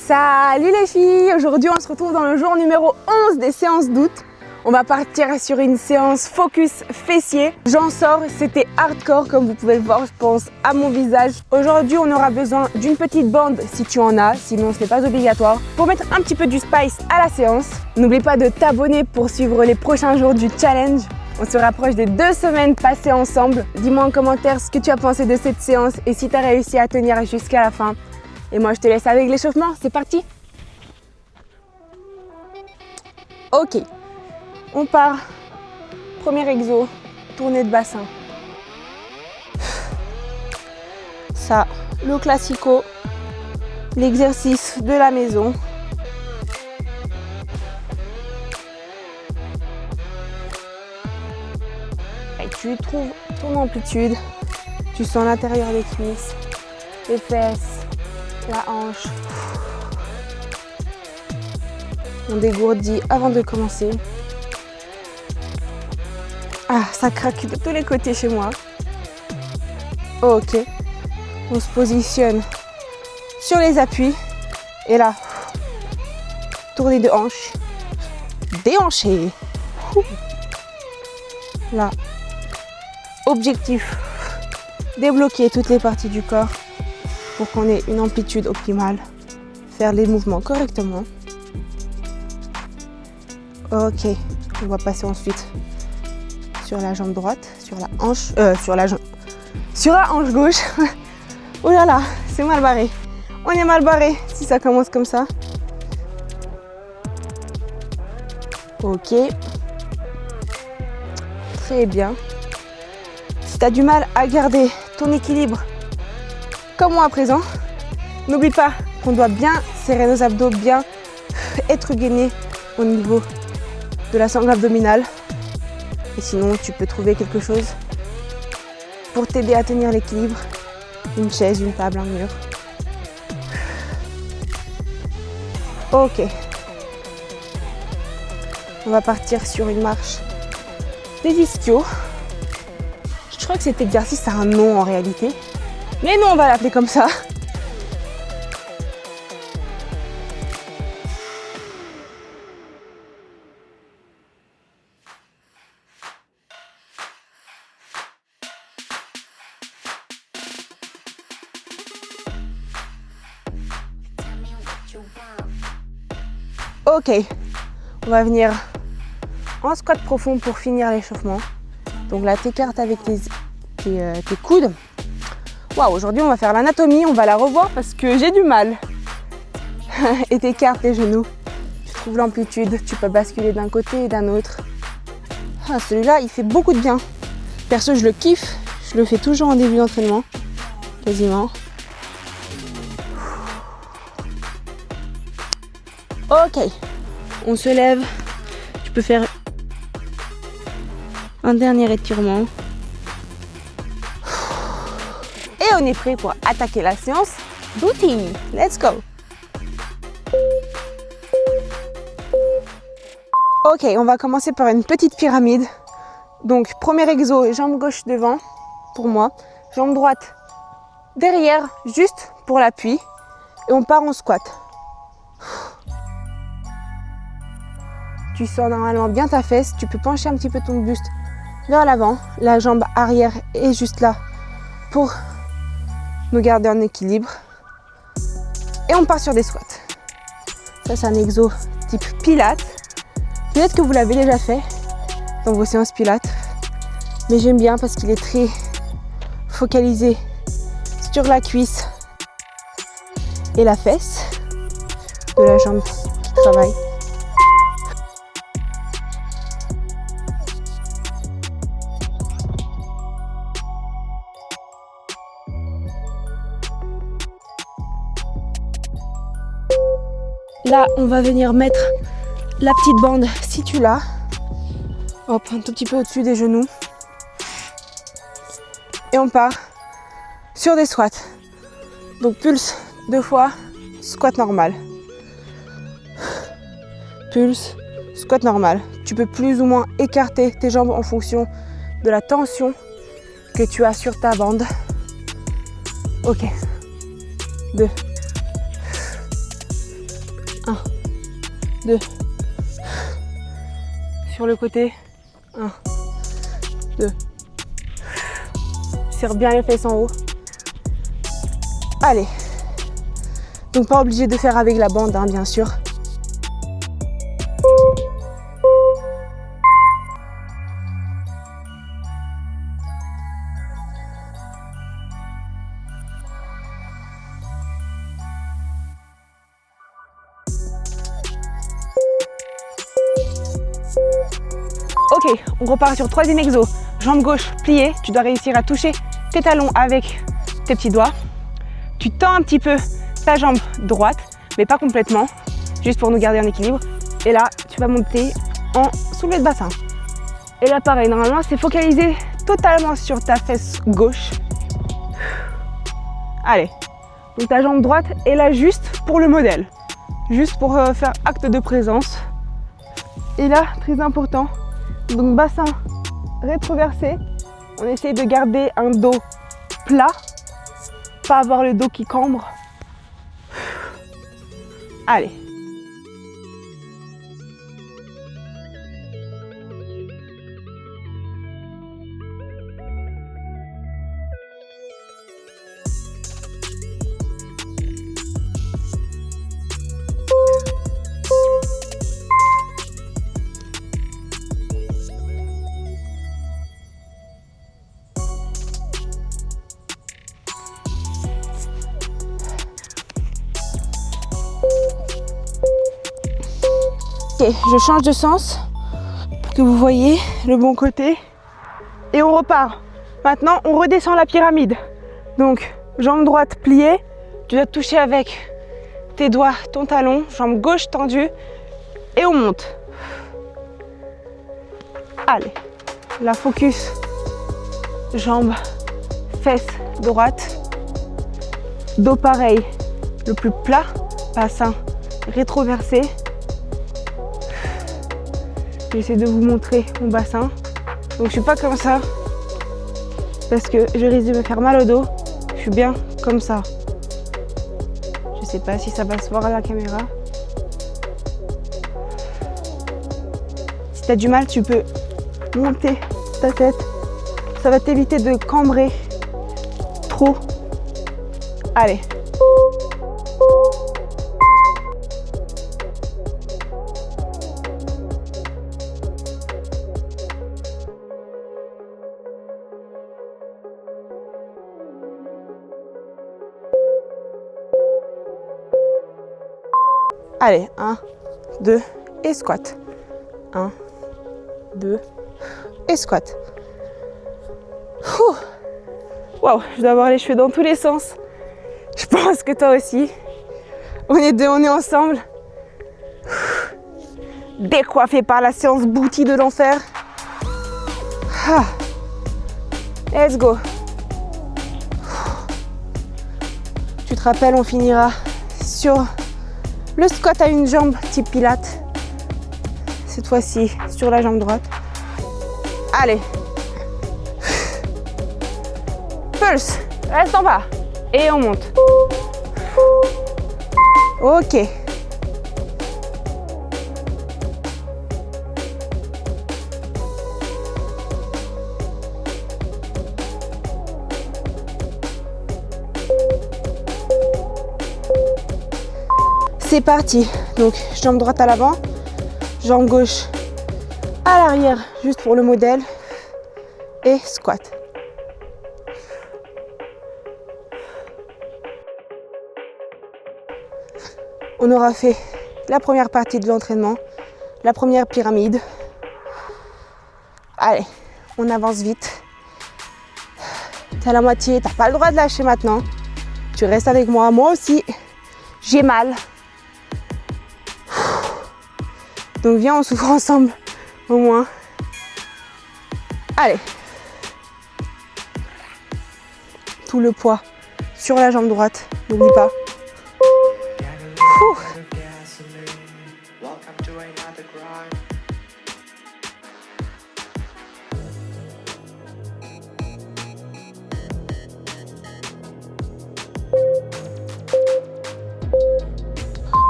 Salut les filles! Aujourd'hui on se retrouve dans le jour numéro 11 des séances d'août. On va partir sur une séance focus fessier. J'en sors, c'était hardcore comme vous pouvez le voir je pense à mon visage. Aujourd'hui on aura besoin d'une petite bande si tu en as, sinon ce n'est pas obligatoire. Pour mettre un petit peu du spice à la séance. N'oublie pas de t'abonner pour suivre les prochains jours du challenge. On se rapproche des 2 semaines passées ensemble. Dis-moi en commentaire ce que tu as pensé de cette séance et si tu as réussi à tenir jusqu'à la fin. Et moi je te laisse avec l'échauffement, c'est parti! Ok, on part. Premier exo, tournée de bassin. Ça, le classico, l'exercice de la maison. Et tu trouves ton amplitude, tu sens l'intérieur des cuisses, les fesses, la hanche. On dégourdit avant de commencer. Ah, ça craque de tous les côtés chez moi. Ok. On se positionne sur les appuis. Et là, tournée de hanche. Déhanché. Là. Objectif, débloquer toutes les parties du corps pour qu'on ait une amplitude optimale. Faire les mouvements correctement. Ok, on va passer ensuite sur la jambe droite, sur la hanche, sur la hanche gauche. Oh là là, c'est mal barré. On est mal barré si ça commence comme ça. Ok. Très bien. Si tu as du mal à garder ton équilibre, comme moi à présent, n'oublie pas qu'on doit bien serrer nos abdos, bien être gainé au niveau de la sangle abdominale. Et sinon, tu peux trouver quelque chose pour t'aider à tenir l'équilibre. Une chaise, une table, un mur. Ok. On va partir sur une marche des ischios. Je crois que cet exercice a un nom en réalité. Mais nous, on va l'appeler comme ça. Ok, on va venir en squat profond pour finir l'échauffement. Donc là, t'écartes avec tes coudes. Waouh, aujourd'hui on va faire l'anatomie, on va la revoir parce que j'ai du mal. Et t'écartes tes genoux. Tu trouves l'amplitude, tu peux basculer d'un côté et d'un autre. Ah, celui-là, il fait beaucoup de bien. Perso, je le kiffe. Je le fais toujours en début d'entraînement, quasiment. Ok, on se lève. Tu peux faire un dernier étirement. Et on est prêt pour attaquer la séance d'outils. Let's go! Ok, on va commencer par une petite pyramide. Donc, premier exo, jambe gauche devant, pour moi. Jambe droite derrière, juste pour l'appui. Et on part en squat. Tu sens normalement bien ta fesse. Tu peux pencher un petit peu ton buste vers l'avant. La jambe arrière est juste là pour nous garder en équilibre. Et on part sur des squats. Ça, c'est un exo type pilates. Peut-être que vous l'avez déjà fait dans vos séances pilates. Mais j'aime bien parce qu'il est très focalisé sur la cuisse et la fesse de la jambe qui travaille. Là, on va venir mettre la petite bande si tu l'as. Hop, un tout petit peu au-dessus des genoux. Et on part sur des squats. Donc pulse 2 fois, squat normal. Pulse, squat normal. Tu peux plus ou moins écarter tes jambes en fonction de la tension que tu as sur ta bande. Ok. 2, 1, 2. Sur le côté. 1, 2. Serre bien les fesses en haut. Allez. Donc pas obligé de faire avec la bande, hein, bien sûr. Ok, on repart sur troisième exo. Jambe gauche pliée, tu dois réussir à toucher tes talons avec tes petits doigts. Tu tends un petit peu ta jambe droite, mais pas complètement, juste pour nous garder en équilibre. Et là, tu vas monter en soulevé de bassin. Et là, pareil, normalement, c'est focalisé totalement sur ta fesse gauche. Allez, donc ta jambe droite est là juste pour le modèle, juste pour faire acte de présence. Et là, très important, donc bassin rétroversé, on essaye de garder un dos plat, pas avoir le dos qui cambre. Allez. Ok, je change de sens pour que vous voyez le bon côté. Et on repart. Maintenant, on redescend la pyramide. Donc, jambe droite pliée. Tu dois toucher avec tes doigts ton talon. Jambe gauche tendue. Et on monte. Allez. La focus. Jambe, fesse droite. Dos pareil. Le plus plat. Bassin rétroversé. J'essaie de vous montrer mon bassin. Donc je suis pas comme ça parce que je risque de me faire mal au dos. Je suis bien comme ça. Je sais pas si ça va se voir à la caméra. Si tu as du mal, tu peux monter ta tête. Ça va t'éviter de cambrer trop. Allez. Allez, 1, 2 et squat. 1, 2 et squat. Waouh, je dois avoir les cheveux dans tous les sens. Je pense que toi aussi. On est deux, on est ensemble. Décoiffé par la séance booty de l'enfer. Let's go. Tu te rappelles, on finira sur le squat à une jambe type pilates. Cette fois-ci sur la jambe droite. Allez. Pulse. Reste en bas. Et on monte. Ok. C'est parti. Donc jambe droite à l'avant, jambe gauche à l'arrière, juste pour le modèle. Et squat. On aura fait la première partie de l'entraînement, la première pyramide. Allez, on avance vite. T'es à la moitié, t'as pas le droit de lâcher maintenant. Tu restes avec moi, moi aussi. J'ai mal. Donc viens, on souffre ensemble, au moins. Allez. Tout le poids sur la jambe droite, n'oublie pas.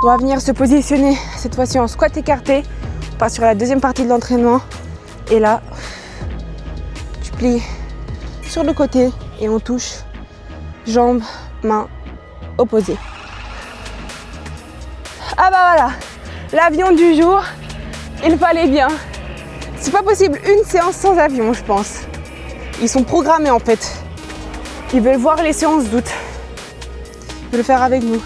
On va venir se positionner cette fois-ci en squat écarté. On part sur la deuxième partie de l'entraînement. Et là, tu plies sur le côté et on touche jambes, mains opposées. Ah bah voilà, l'avion du jour, il fallait bien. C'est pas possible une séance sans avion, je pense. Ils sont programmés en fait. Ils veulent voir les séances d'août. Ils veulent le faire avec nous.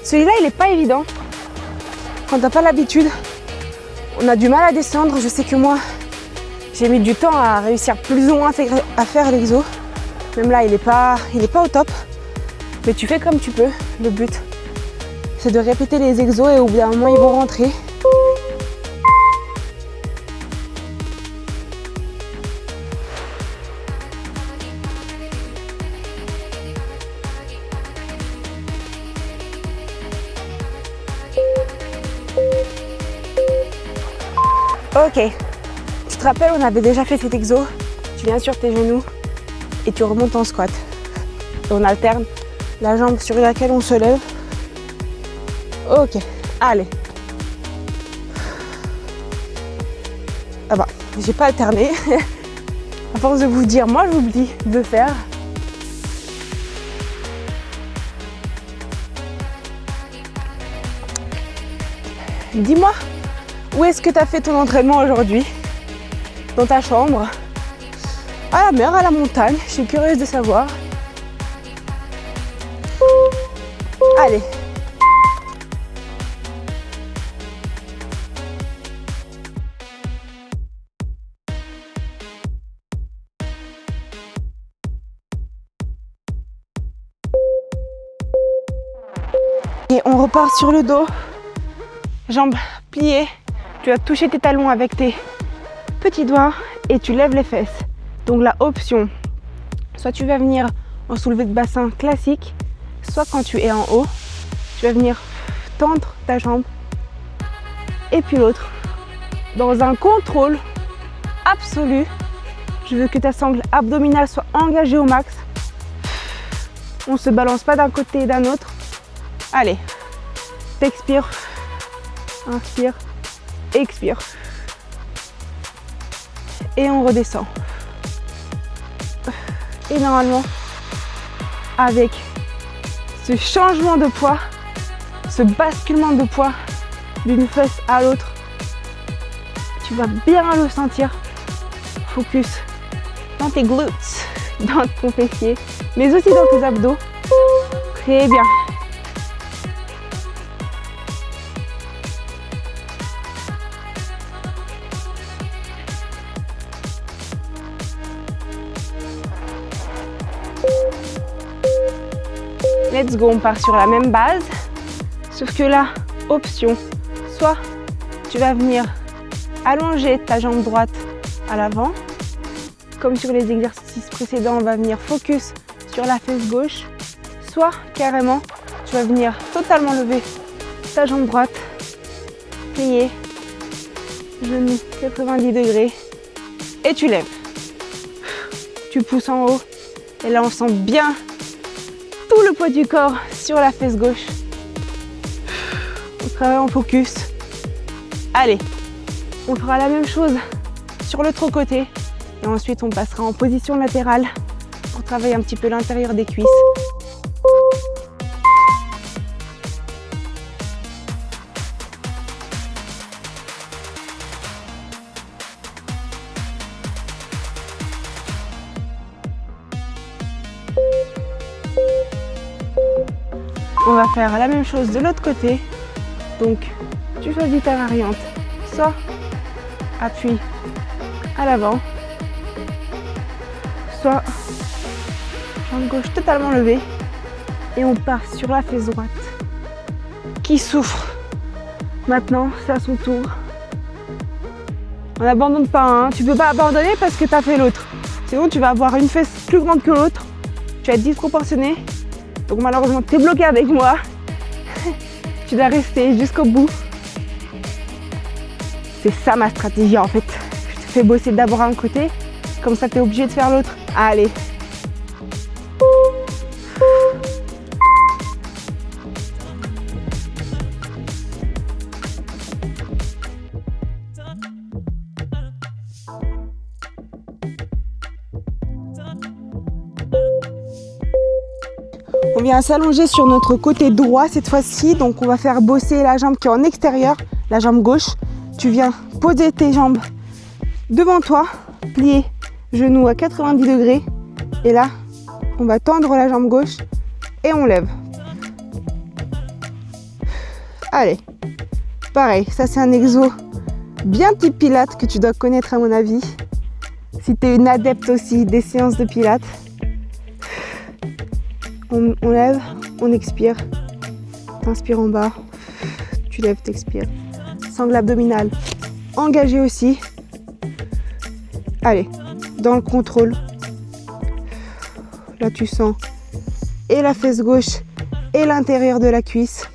Celui-là, il est pas évident. Quand t'as pas l'habitude, on a du mal à descendre. Je sais que moi, j'ai mis du temps à réussir plus ou moins à faire l'exo. Même là, il est pas au top. Mais tu fais comme tu peux. Le but, c'est de répéter les exos et au bout d'un moment, ils vont rentrer. Ok, tu te rappelles, on avait déjà fait cet exo. Tu viens sur tes genoux et tu remontes en squat. Et on alterne la jambe sur laquelle on se lève. Ok, allez. Ah bah, j'ai pas alterné. À force de vous dire, moi j'oublie de faire. Dis-moi, où est-ce que tu as fait ton entraînement aujourd'hui? Dans ta chambre? À la mer, à la montagne? Je suis curieuse de savoir. Allez. Et on repart sur le dos. Jambes pliées. Tu vas toucher tes talons avec tes petits doigts et tu lèves les fesses. Donc la option, soit tu vas venir en soulevé de bassin classique, soit quand tu es en haut, tu vas venir tendre ta jambe et puis l'autre. Dans un contrôle absolu, je veux que ta sangle abdominale soit engagée au max. On ne se balance pas d'un côté et d'un autre. Allez, t'expires, inspire, expire. Et on redescend. Et normalement, avec ce changement de poids, ce basculement de poids d'une fesse à l'autre, tu vas bien le sentir. Focus dans tes glutes, dans ton fessier, mais aussi dans tes abdos. Très bien. Let's go, on part sur la même base, sauf que là, option, soit tu vas venir allonger ta jambe droite à l'avant, comme sur les exercices précédents, on va venir focus sur la fesse gauche, soit carrément, tu vas venir totalement lever ta jambe droite, plier, genou 90 degrés, et tu lèves. Tu pousses en haut, et là on sent bien tout le poids du corps sur la fesse gauche. On travaille en focus. Allez, on fera la même chose sur l'autre côté. Et ensuite, on passera en position latérale pour travailler un petit peu l'intérieur des cuisses. On va faire la même chose de l'autre côté. Donc, tu choisis ta variante. Soit appui à l'avant, soit jambe gauche totalement levée. Et on part sur la fesse droite qui souffre. Maintenant, c'est à son tour. On n'abandonne pas, hein. Tu ne peux pas abandonner parce que tu as fait l'autre. Sinon, tu vas avoir une fesse plus grande que l'autre. Tu vas être disproportionné. Donc malheureusement, tu es bloqué avec moi. Tu dois rester jusqu'au bout. C'est ça ma stratégie en fait. Je te fais bosser d'abord un côté, comme ça tu es obligé de faire l'autre. Allez. On vient s'allonger sur notre côté droit cette fois-ci. Donc on va faire bosser la jambe qui est en extérieur, la jambe gauche. Tu viens poser tes jambes devant toi, plier genou à 90 degrés. Et là, on va tendre la jambe gauche et on lève. Allez, pareil, ça c'est un exo bien type pilates que tu dois connaître à mon avis. Si tu es une adepte aussi des séances de pilates. On lève, on expire. T'inspires en bas, tu lèves, t'expires. Sangle abdominale engagée aussi. Allez, dans le contrôle. Là tu sens et la fesse gauche et l'intérieur de la cuisse.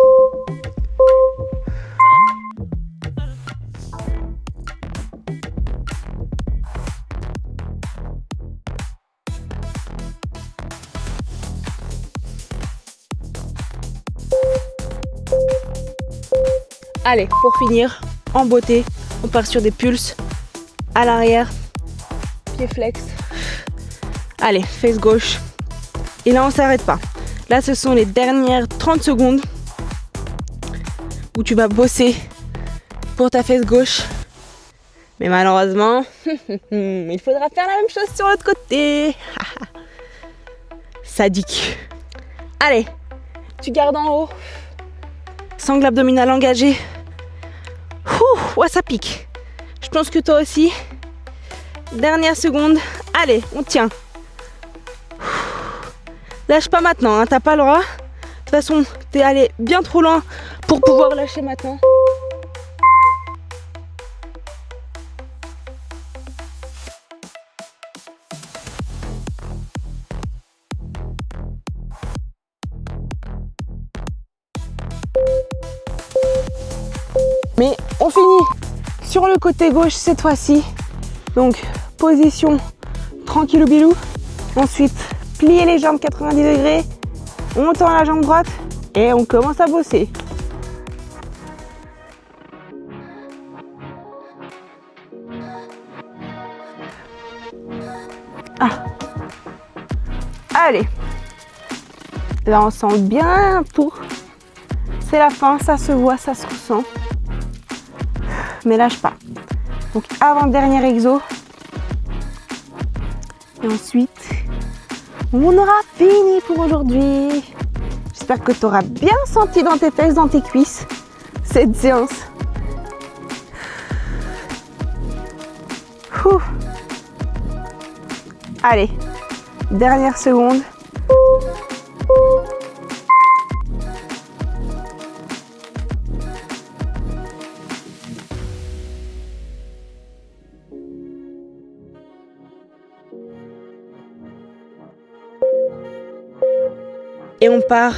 Allez, pour finir, en beauté, on part sur des pulses à l'arrière, pied flex. Allez, fesse gauche. Et là, on ne s'arrête pas. Là, ce sont les dernières 30 secondes où tu vas bosser pour ta fesse gauche. Mais malheureusement, il faudra faire la même chose sur l'autre côté. Sadique. Allez, tu gardes en haut. Sangle abdominale engagée. Ouais, ça pique. Je pense que toi aussi. Dernière seconde. Allez, on tient. Lâche pas maintenant, hein, t'as pas le droit. De toute façon, t'es allé bien trop loin pour pouvoir lâcher maintenant. Mais on finit sur le côté gauche cette fois-ci. Donc position tranquille ou bilou. Ensuite, plier les jambes 90 degrés. On tend la jambe droite et on commence à bosser. Allez. Là, on sent bien tout. C'est la fin, ça se voit, ça se ressent. Mais lâche pas. Donc avant-dernier exo. Et ensuite, on aura fini pour aujourd'hui. J'espère que tu auras bien senti dans tes fesses, dans tes cuisses, cette séance. Ouh. Allez, dernière seconde. Et on part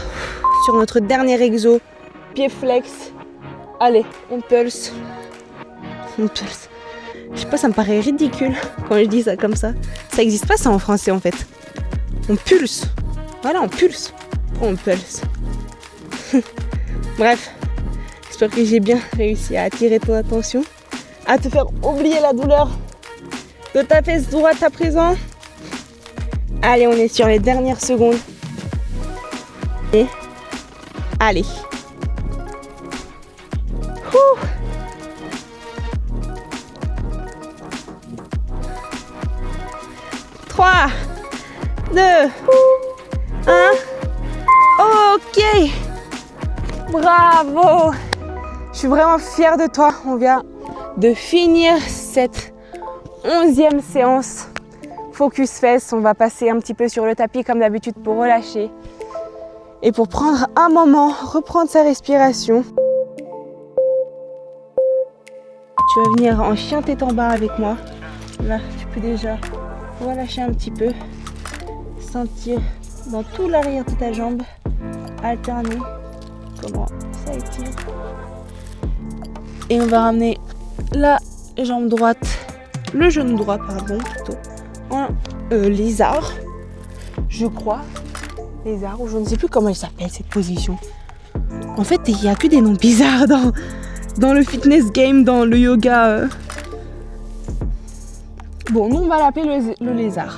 sur notre dernier exo, pied flex. Allez, on pulse. On pulse. Je sais pas, ça me paraît ridicule quand je dis ça comme ça. Ça existe pas ça en français en fait. On pulse. Voilà, on pulse. On pulse. Bref, j'espère que j'ai bien réussi à attirer ton attention, à te faire oublier la douleur de ta fesse droite à présent. Allez, on est sur les dernières secondes. Et allez. 3, 2, 1. Ok. Bravo. Je suis vraiment fière de toi. On vient de finir cette 11e séance. Focus fesses. On va passer un petit peu sur le tapis comme d'habitude pour relâcher. Et pour prendre un moment, reprendre sa respiration. Tu vas venir en chien tête en bas avec moi. Là, tu peux déjà relâcher un petit peu. Sentir dans tout l'arrière de ta jambe. Alterner comment ça étire. Et on va ramener la jambe droite, le genou droit, pardon, plutôt, en lézard, je crois. Lézard, ou je ne sais plus comment il s'appelle cette position. En fait, il n'y a que des noms bizarres dans le fitness game, dans le yoga. Bon, nous on va l'appeler le lézard.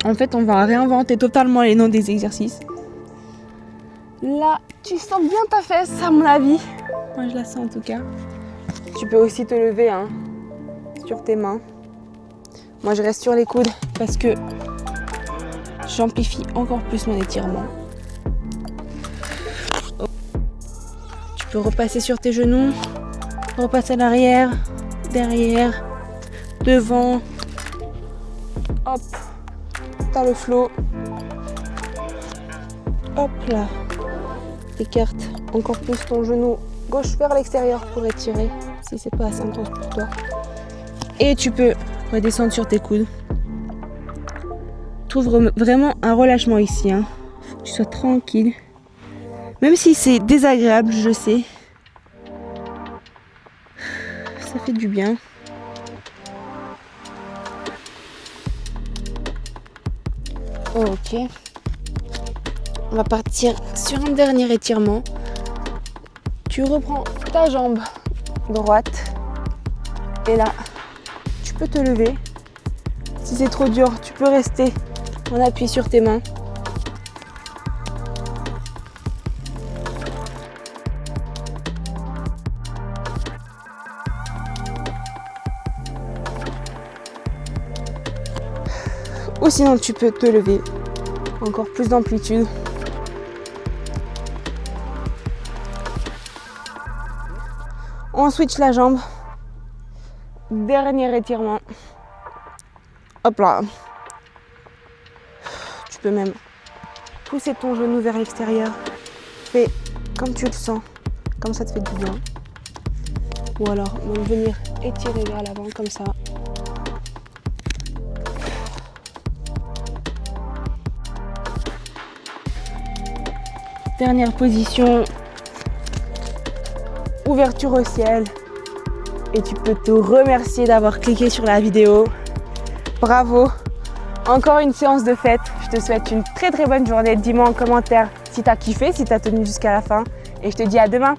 En fait, on va réinventer totalement les noms des exercices. Là, tu sens bien ta fesse, à mon avis. Moi, je la sens en tout cas. Tu peux aussi te lever hein, sur tes mains. Moi, je reste sur les coudes parce que j'amplifie encore plus mon étirement. Tu peux repasser sur tes genoux, repasser à l'arrière, derrière, devant. Hop, t'as le flow. Hop là. Écarte encore plus ton genou gauche vers l'extérieur pour étirer si c'est pas assez intense pour toi. Et tu peux redescendre sur tes coudes. Trouve vraiment un relâchement ici. Hein. Faut que tu sois tranquille. Même si c'est désagréable, je sais. Ça fait du bien. Ok. On va partir sur un dernier étirement. Tu reprends ta jambe droite. Et là, tu peux te lever. Si c'est trop dur, tu peux rester en appui sur tes mains. Ou sinon, tu peux te lever. Encore plus d'amplitude. On switch la jambe. Dernier étirement. Hop là. Tu peux même pousser ton genou vers l'extérieur. Fais comme tu le sens. Comme ça te fait du bien. Ou alors même venir étirer vers l'avant comme ça. Dernière position. Ouverture au ciel. Et tu peux te remercier d'avoir cliqué sur la vidéo. Bravo. Encore une séance de fête. Je te souhaite une très très bonne journée. Dis-moi en commentaire si tu as kiffé, si tu as tenu jusqu'à la fin. Et je te dis à demain.